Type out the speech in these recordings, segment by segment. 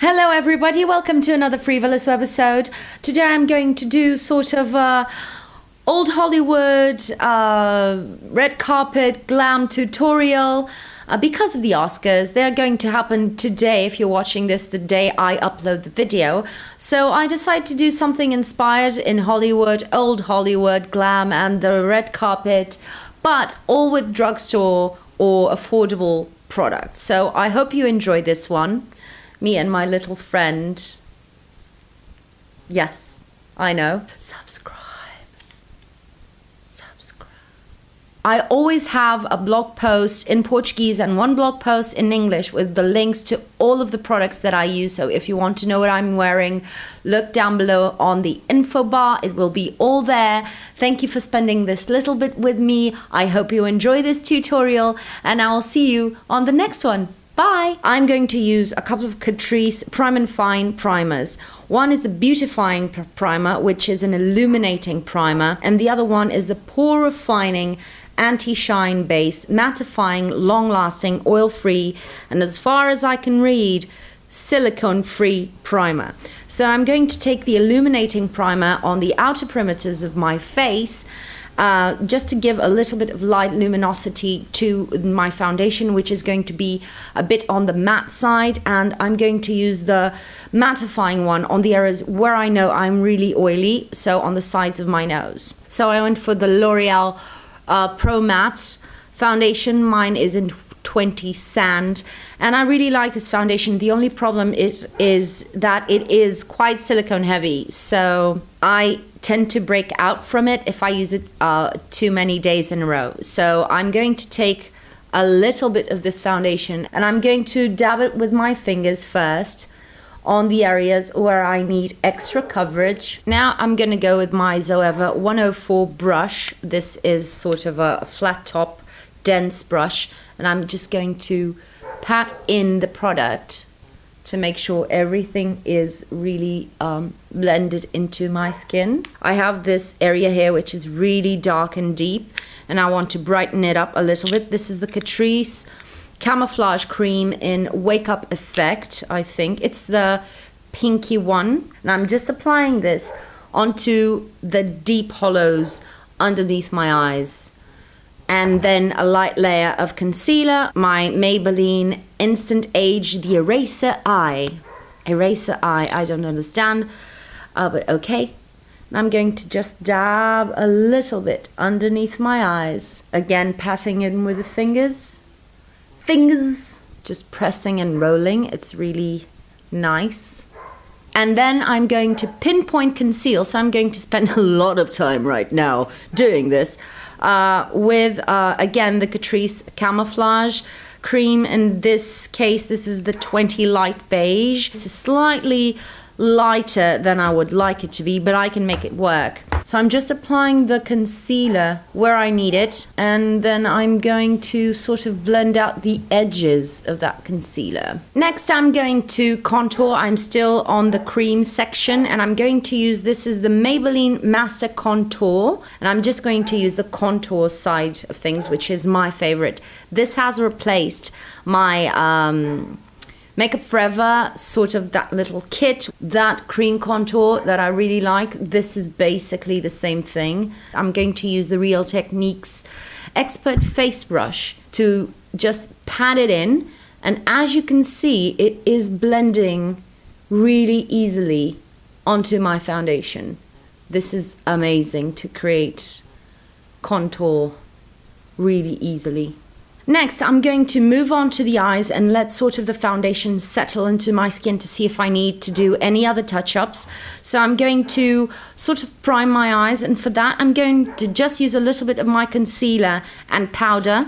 Hello everybody, welcome to another Frivolous webisode. Today I'm going to do sort of old Hollywood red carpet glam tutorial because of the Oscars. They're going to happen today if you're watching this the day I upload the video. So I decided to do something inspired in Hollywood, old Hollywood glam and the red carpet, but all with drugstore or affordable products. So I hope you enjoy this one. Me and my little friend. Yes, I know. Subscribe. I always have a blog post in Portuguese and one blog post in English with the links to all of the products that I use. So if you want to know what I'm wearing, look down below on the info bar. It will be all there. Thank you for spending this little bit with me. I hope you enjoy this tutorial and I will see you on the next one. Bye! I'm going to use a couple of Catrice Prime and Fine primers. One is the Beautifying Primer, which is an illuminating primer, and the other one is the Pore Refining Anti-Shine Base, mattifying, long-lasting, oil-free, and as far as I can read, silicone-free primer. So I'm going to take the illuminating primer on the outer perimeters of my face, just to give a little bit of light luminosity to my foundation, which is going to be a bit on the matte side, and I'm going to use the mattifying one on the areas where I know I'm really oily, so on the sides of my nose. So I went for the L'Oreal Pro Matte foundation. Mine is in 20 Sand, and I really like this foundation. The only problem is that it is quite silicone heavy, so I tend to break out from it if I use it too many days in a row. So I'm going to take a little bit of this foundation and I'm going to dab it with my fingers first on the areas where I need extra coverage. Now I'm going to go with my Zoeva 104 brush. This is sort of a flat top dense brush, and I'm just going to pat in the product to make sure everything is really blended into my skin. I have this area here which is really dark and deep, and I want to brighten it up a little bit. This is the Catrice Camouflage Cream in Wake Up Effect, I think. It's the pinky one. And I'm just applying this onto the deep hollows underneath my eyes. And then a light layer of concealer, my Maybelline Instant Age, the Eraser Eye. Eraser Eye, I don't understand, but okay. I'm going to just dab a little bit underneath my eyes. Again, patting in with the fingers. Just pressing and rolling, it's really nice. And then I'm going to pinpoint conceal, so I'm going to spend a lot of time right now doing this. With again the Catrice Camouflage Cream. In this case, this is the 20 Light Beige. It's slightly lighter than I would like it to be, but I can make it work. So I'm just applying the concealer where I need it, and then I'm going to sort of blend out the edges of that concealer. Next, I'm going to contour. I'm still on the cream section, and I'm going to use, this is the Maybelline Master Contour, and I'm just going to use the contour side of things, which is my favorite. This has replaced my Makeup Forever, sort of that little kit, that cream contour that I really like. This is basically the same thing. I'm going to use the Real Techniques Expert Face Brush to just pat it in. And as you can see, it is blending really easily onto my foundation. This is amazing to create contour really easily. Next, I'm going to move on to the eyes and let sort of the foundation settle into my skin to see if I need to do any other touch-ups. So I'm going to sort of prime my eyes, and for that I'm going to just use a little bit of my concealer and powder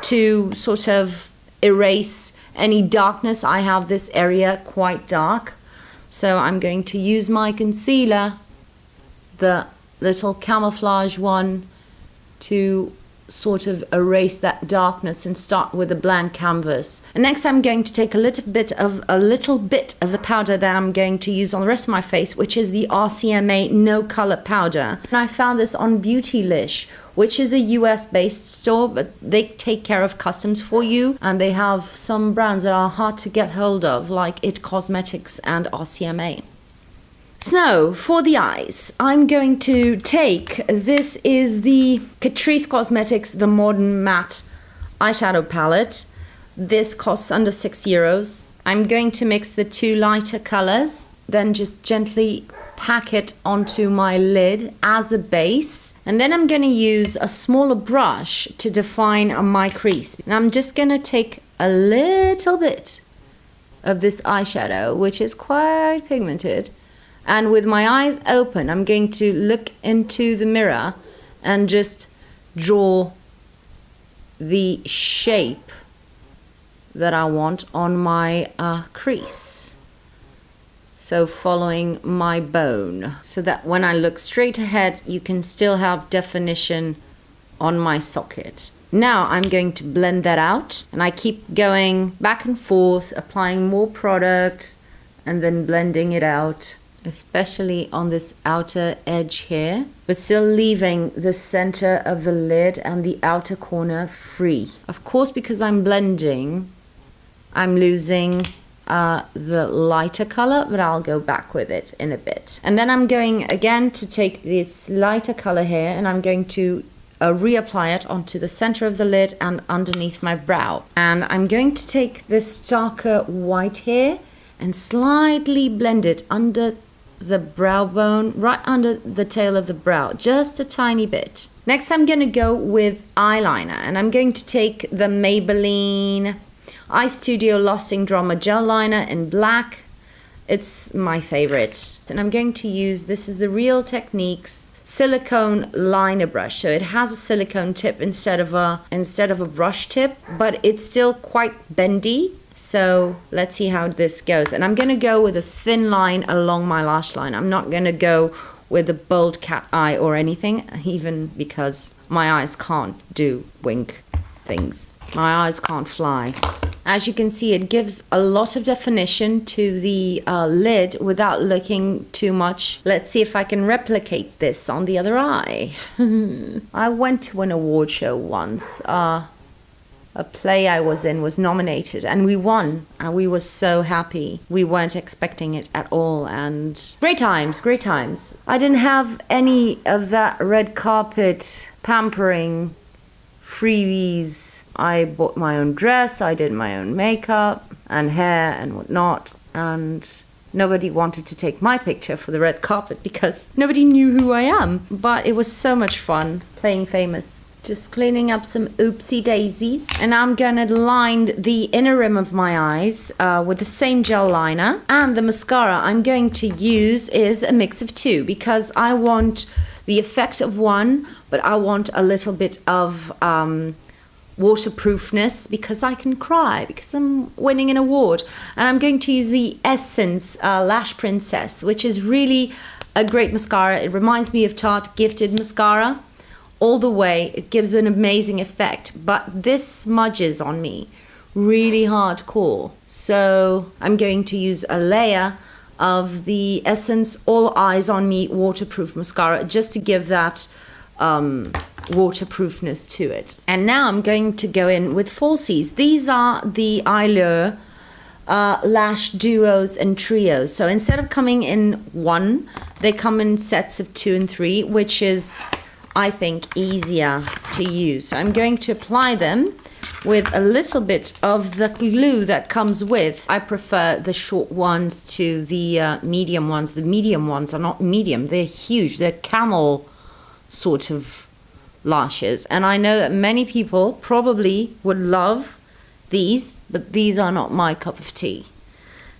to sort of erase any darkness. I have this area quite dark, so I'm going to use my concealer, the little camouflage one, to sort of erase that darkness and start with a blank canvas. And next I'm going to take a little bit of the powder that I'm going to use on the rest of my face, which is the RCMA No Color Powder. And I found this on Beautylish which is a US based store, but they take care of customs for you, and they have some brands that are hard to get hold of, like IT Cosmetics and RCMA. So, for the eyes, I'm going to take, this is the Catrice Cosmetics The Modern Matte Eyeshadow Palette. This costs under €6. I'm going to mix the two lighter colors, then just gently pack it onto my lid as a base. And then I'm going to use a smaller brush to define my crease. And I'm just going to take a little bit of this eyeshadow, which is quite pigmented. And with my eyes open, I'm going to look into the mirror and just draw the shape that I want on my crease. So following my bone, so that when I look straight ahead, you can still have definition on my socket. Now I'm going to blend that out, and I keep going back and forth, applying more product and then blending it out, especially on this outer edge here, but still leaving the center of the lid and the outer corner free. Of course, because I'm blending, I'm losing the lighter color, but I'll go back with it in a bit. And then I'm going again to take this lighter color here, and I'm going to reapply it onto the center of the lid and underneath my brow. And I'm going to take this darker white here and slightly blend it under the brow bone, right under the tail of the brow, just a tiny bit. Next, I'm going to go with eyeliner, and I'm going to take the Maybelline Eye Studio Lasting Drama Gel Liner in black. It's my favorite. And I'm going to use, this is the Real Techniques silicone liner brush. So it has a silicone tip instead of a brush tip, but it's still quite bendy. So let's see how this goes. And I'm going to go with a thin line along my lash line. I'm not going to go with a bold cat eye or anything, even because my eyes can't do wink things. My eyes can't fly. As you can see, it gives a lot of definition to the lid without looking too much. Let's see if I can replicate this on the other eye. I went to an award show once. A play I was in was nominated, and we won, and we were so happy. We weren't expecting it at all, and great times, great times. I didn't have any of that red carpet pampering freebies. I bought my own dress, I did my own makeup and hair and whatnot, and nobody wanted to take my picture for the red carpet because nobody knew who I am. But it was so much fun playing famous. Just cleaning up some oopsie daisies. And I'm gonna line the inner rim of my eyes with the same gel liner. And the mascara I'm going to use is a mix of two, because I want the effect of one, but I want a little bit of waterproofness, because I can cry, because I'm winning an award. And I'm going to use the Essence Lash Princess, which is really a great mascara. It reminds me of Tarte Gifted mascara. All the way, it gives an amazing effect, but this smudges on me really hardcore. So I'm going to use a layer of the Essence All Eyes on Me waterproof mascara just to give that waterproofness to it. And now I'm going to go in with falsies. These are the Eyelure lash duos and trios. So instead of coming in one, they come in sets of 2 and 3, which is, I think, easier to use. So I'm going to apply them with a little bit of the glue that comes with. I prefer the short ones to the medium ones. The medium ones are not medium, they're huge. They're camel sort of lashes. And I know that many people probably would love these, but these are not my cup of tea.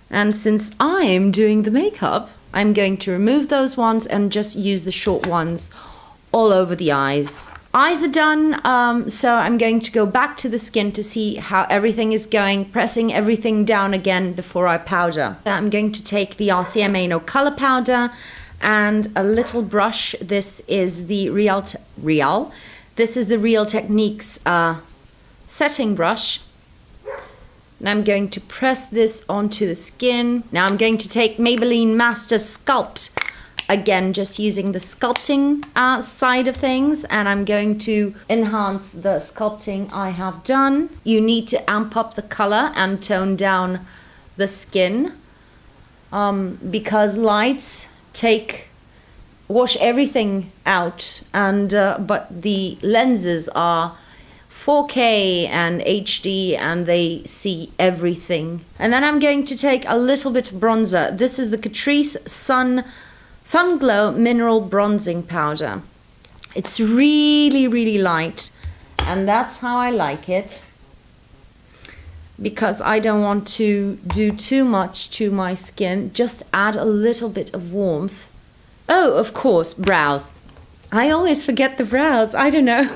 And since I am doing the makeup, I'm going to remove those ones and just use the short ones all over the eyes. Eyes are done, so I'm going to go back to the skin to see how everything is going, pressing everything down again before I powder. I'm going to take the RCMA No Color Powder and a little brush. This is the This is the Real Techniques setting brush. And I'm going to press this onto the skin. Now I'm going to take Maybelline Master Sculpt again, just using the sculpting side of things, and I'm going to enhance the sculpting I have done. You need to amp up the color and tone down the skin because lights wash everything out, and but the lenses are 4K and HD and they see everything. And then I'm going to take a little bit of bronzer. This is the Catrice Sun Glow Mineral Bronzing Powder. It's really, really light, and that's how I like it, because I don't want to do too much to my skin. Just add a little bit of warmth. Oh, of course, brows. I always forget the brows. I don't know.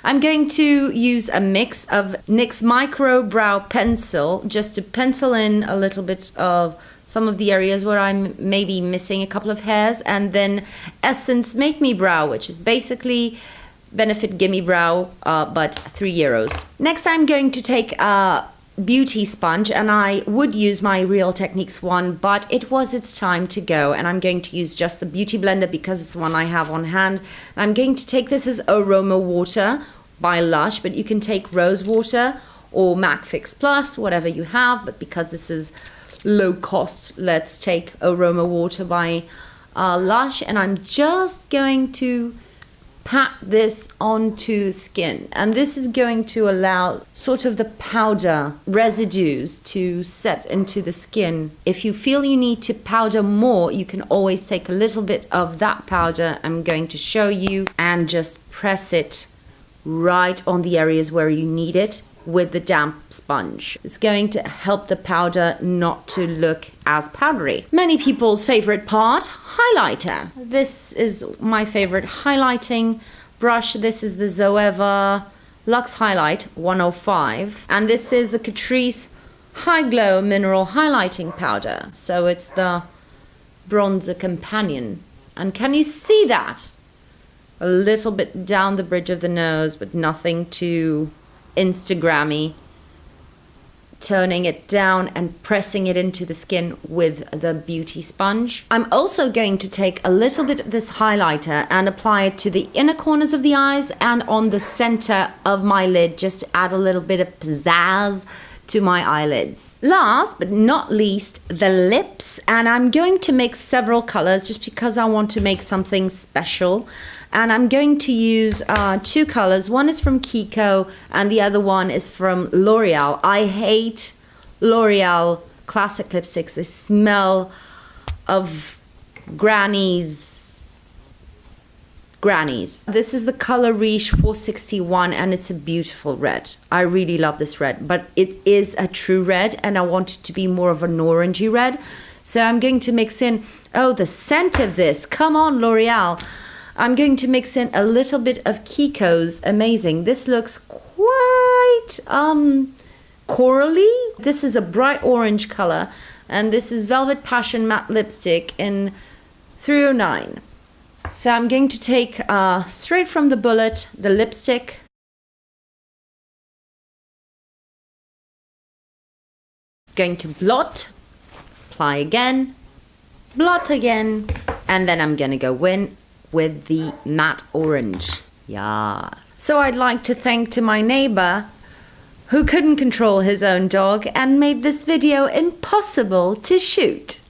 I'm going to use a mix of NYX Micro Brow Pencil just to pencil in a little bit of some of the areas where I'm maybe missing a couple of hairs, and then Essence Make Me Brow, which is basically Benefit Gimme Brow, but €3. Next, I'm going to take a beauty sponge, and I would use my Real Techniques one, but it was its time to go, and I'm going to use just the Beauty Blender because it's the one I have on hand. And I'm going to take this as Aroma Water by Lush, but you can take Rose Water or MAC Fix Plus, whatever you have, but because this is low cost, let's take Aroma Water by Lush, and I'm just going to pat this onto the skin, and this is going to allow sort of the powder residues to set into the skin. If you feel you need to powder more, you can always take a little bit of that powder I'm going to show you and just press it right on the areas where you need it with the damp sponge. It's going to help the powder not to look as powdery. Many people's favorite part, highlighter. This is my favorite highlighting brush. This is the Zoeva Luxe Highlight 105, and this is the Catrice High Glow Mineral Highlighting Powder. So it's the bronzer companion. And can you see that? A little bit down the bridge of the nose, but nothing too Instagrammy. Toning it down and pressing it into the skin with the beauty sponge. I'm also going to take a little bit of this highlighter and apply it to the inner corners of the eyes and on the center of my lid, just to add a little bit of pizzazz to my eyelids. Last but not least, the lips, and I'm going to mix several colors just because I want to make something special. And I'm going to use two colors. One is from Kiko and the other one is from L'Oreal. I hate L'Oreal classic lipsticks. They smell of grannies. This is the color Riche 461 and it's a beautiful red. I really love this red, but it is a true red and I want it to be more of an orangey red. So I'm going to mix in, oh, the scent of this. Come on, L'Oreal. I'm going to mix in a little bit of Kiko's Amazing. This looks quite corally. This is a bright orange color, and this is Velvet Passion Matte Lipstick in 309. So I'm going to take straight from the bullet the lipstick. Going to blot, apply again, blot again, and then I'm going to go in with the matte orange. Yeah. So I'd like to thank to my neighbor who couldn't control his own dog and made this video impossible to shoot.